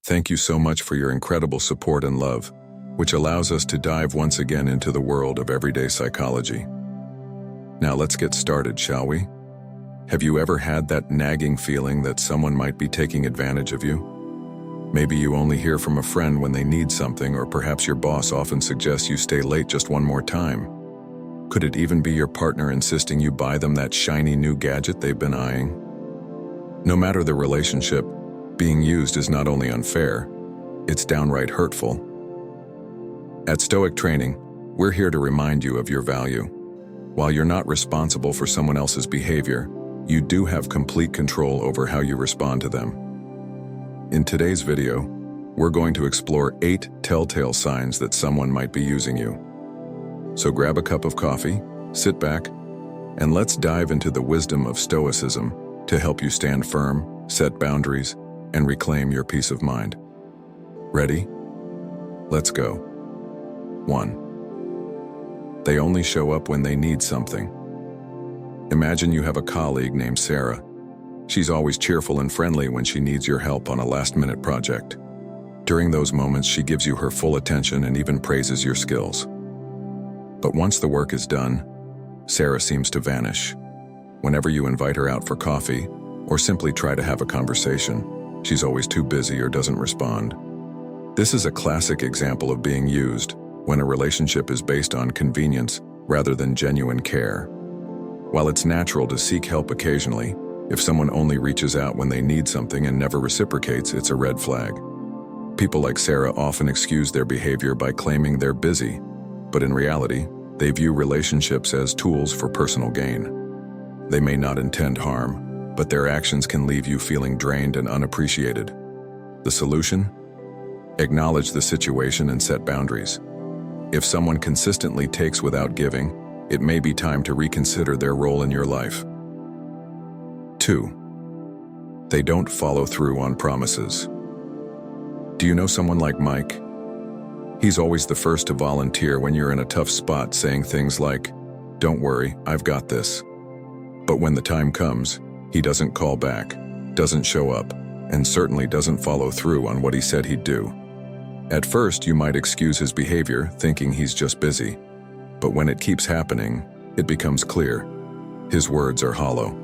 Thank you so much for your incredible support and love, which allows us to dive once again into the world of everyday psychology. Now let's get started, shall we? Have you ever had that nagging feeling that someone might be taking advantage of you? Maybe you only hear from a friend when they need something, or perhaps your boss often suggests you stay late just one more time. Could it even be your partner insisting you buy them that shiny new gadget they've been eyeing? No matter the relationship, being used is not only unfair, it's downright hurtful. At Stoic Training, we're here to remind you of your value. While you're not responsible for someone else's behavior, you do have complete control over how you respond to them. In today's video, we're going to explore 8 telltale signs that someone might be using you. So grab a cup of coffee, sit back, and let's dive into the wisdom of Stoicism to help you stand firm, set boundaries, and reclaim your peace of mind. Ready? Let's go. 1. They only show up when they need something. Imagine you have a colleague named Sarah. She's always cheerful and friendly when she needs your help on a last-minute project. During those moments, she gives you her full attention and even praises your skills. But once the work is done, Sarah seems to vanish. Whenever you invite her out for coffee, or simply try to have a conversation, she's always too busy or doesn't respond. This is a classic example of being used when a relationship is based on convenience rather than genuine care. While it's natural to seek help occasionally, if someone only reaches out when they need something and never reciprocates, it's a red flag. People like Sarah often excuse their behavior by claiming they're busy, but in reality, they view relationships as tools for personal gain. They may not intend harm, but their actions can leave you feeling drained and unappreciated. The solution? Acknowledge the situation and set boundaries. If someone consistently takes without giving, it may be time to reconsider their role in your life. 2. They don't follow through on promises. Do you know someone like Mike? He's always the first to volunteer when you're in a tough spot, saying things like, "Don't worry, I've got this." But when the time comes, he doesn't call back, doesn't show up, and certainly doesn't follow through on what he said he'd do. At first, you might excuse his behavior, thinking he's just busy. But when it keeps happening, it becomes clear. His words are hollow.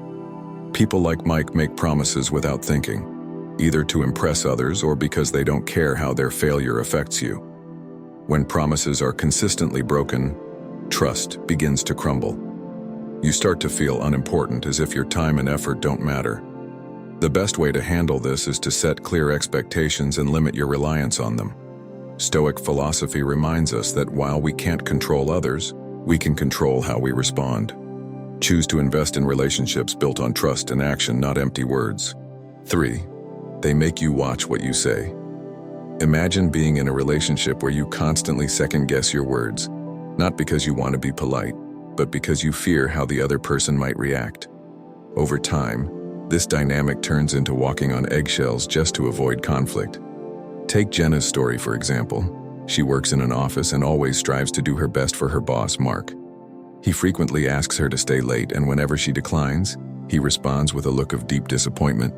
People like Mike make promises without thinking, either to impress others or because they don't care how their failure affects you. When promises are consistently broken, trust begins to crumble. You start to feel unimportant, as if your time and effort don't matter. The best way to handle this is to set clear expectations and limit your reliance on them. Stoic philosophy reminds us that while we can't control others, we can control how we respond. Choose to invest in relationships built on trust and action, not empty words. 3. They make you watch what you say. Imagine being in a relationship where you constantly second-guess your words, not because you want to be polite, but because you fear how the other person might react. Over time, this dynamic turns into walking on eggshells just to avoid conflict. Take Jenna's story, for example. She works in an office and always strives to do her best for her boss, Mark. He frequently asks her to stay late, and whenever she declines, he responds with a look of deep disappointment.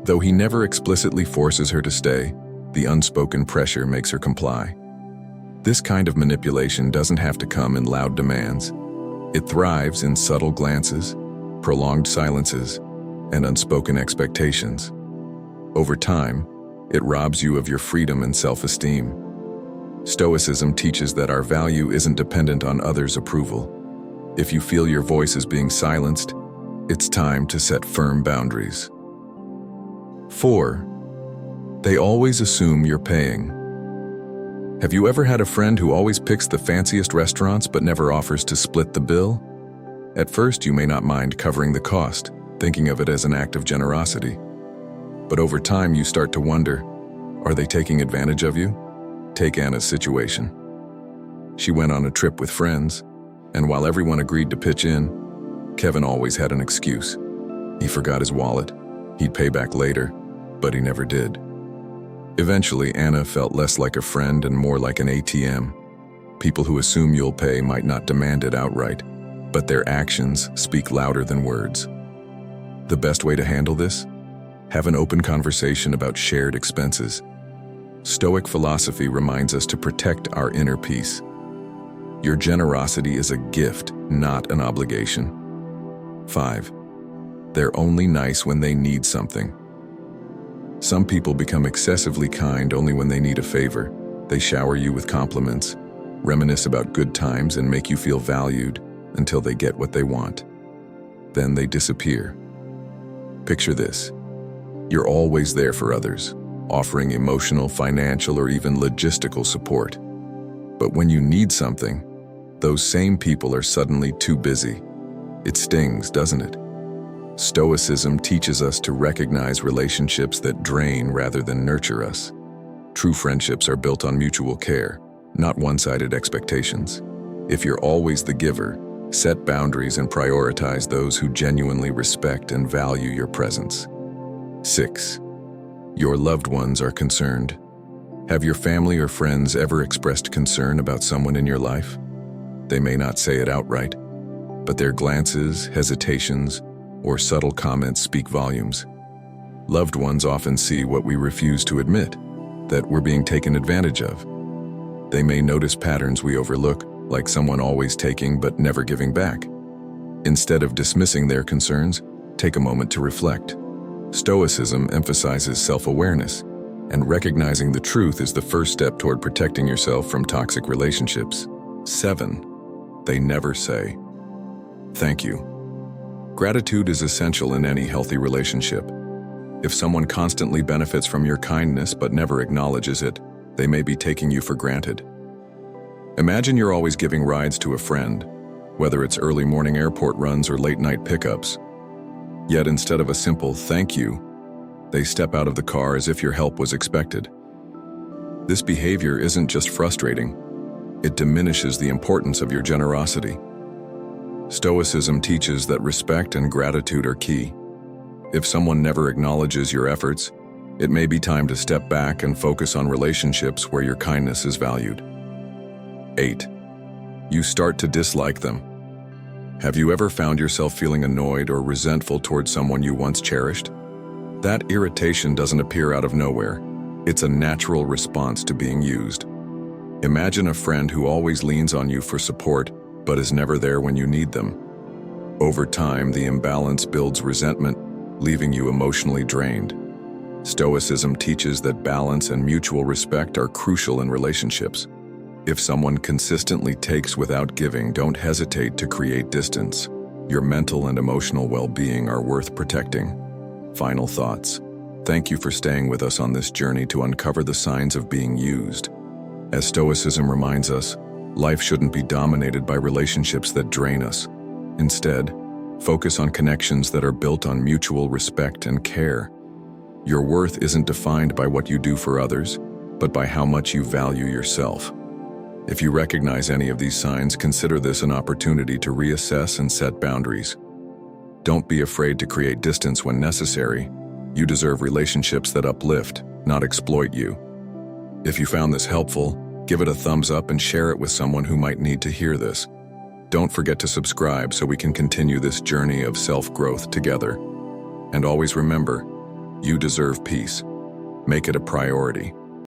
Though he never explicitly forces her to stay, the unspoken pressure makes her comply. This kind of manipulation doesn't have to come in loud demands. It thrives in subtle glances, prolonged silences, and unspoken expectations. Over time, it robs you of your freedom and self-esteem. Stoicism teaches that our value isn't dependent on others' approval. If you feel your voice is being silenced, it's time to set firm boundaries. 4. They always assume you're paying. Have you ever had a friend who always picks the fanciest restaurants but never offers to split the bill? At first, you may not mind covering the cost, thinking of it as an act of generosity. But over time, you start to wonder, are they taking advantage of you? Take Anna's situation. She went on a trip with friends, and while everyone agreed to pitch in, Kevin always had an excuse. He forgot his wallet. He'd pay back later, but he never did. Eventually, Anna felt less like a friend and more like an ATM. People who assume you'll pay might not demand it outright, but their actions speak louder than words. The best way to handle this? Have an open conversation about shared expenses. Stoic philosophy reminds us to protect our inner peace. Your generosity is a gift, not an obligation. 5. They're only nice when they need something. Some people become excessively kind only when they need a favor. They shower you with compliments, reminisce about good times, and make you feel valued until they get what they want. Then they disappear. Picture this. You're always there for others, offering emotional, financial, or even logistical support. But when you need something, those same people are suddenly too busy. It stings, doesn't it? Stoicism teaches us to recognize relationships that drain rather than nurture us. True friendships are built on mutual care, not one-sided expectations. If you're always the giver, set boundaries and prioritize those who genuinely respect and value your presence. 6. Your loved ones are concerned. Have your family or friends ever expressed concern about someone in your life? They may not say it outright, but their glances, hesitations, or subtle comments speak volumes. Loved ones often see what we refuse to admit, that we're being taken advantage of. They may notice patterns we overlook, like someone always taking but never giving back. Instead of dismissing their concerns, take a moment to reflect. Stoicism emphasizes self-awareness, and recognizing the truth is the first step toward protecting yourself from toxic relationships. 7. They never say, "Thank you." Gratitude is essential in any healthy relationship. If someone constantly benefits from your kindness but never acknowledges it, they may be taking you for granted. Imagine you're always giving rides to a friend, whether it's early morning airport runs or late night pickups. Yet instead of a simple "thank you," they step out of the car as if your help was expected. This behavior isn't just frustrating, it diminishes the importance of your generosity. Stoicism teaches that respect and gratitude are key. If someone never acknowledges your efforts, it may be time to step back and focus on relationships where your kindness is valued. 8. You start to dislike them. Have you ever found yourself feeling annoyed or resentful towards someone you once cherished? That irritation doesn't appear out of nowhere. It's a natural response to being used. Imagine a friend who always leans on you for support, but is never there when you need them. Over time, the imbalance builds resentment, leaving you emotionally drained. Stoicism teaches that balance and mutual respect are crucial in relationships. If someone consistently takes without giving, don't hesitate to create distance. Your mental and emotional well-being are worth protecting. Final thoughts. Thank you for staying with us on this journey to uncover the signs of being used. As Stoicism reminds us, life shouldn't be dominated by relationships that drain us. Instead, focus on connections that are built on mutual respect and care. Your worth isn't defined by what you do for others, but by how much you value yourself. If you recognize any of these signs, consider this an opportunity to reassess and set boundaries. Don't be afraid to create distance when necessary. You deserve relationships that uplift, not exploit you. If you found this helpful, give it a thumbs up and share it with someone who might need to hear this. Don't forget to subscribe so we can continue this journey of self-growth together. And always remember, you deserve peace. Make it a priority.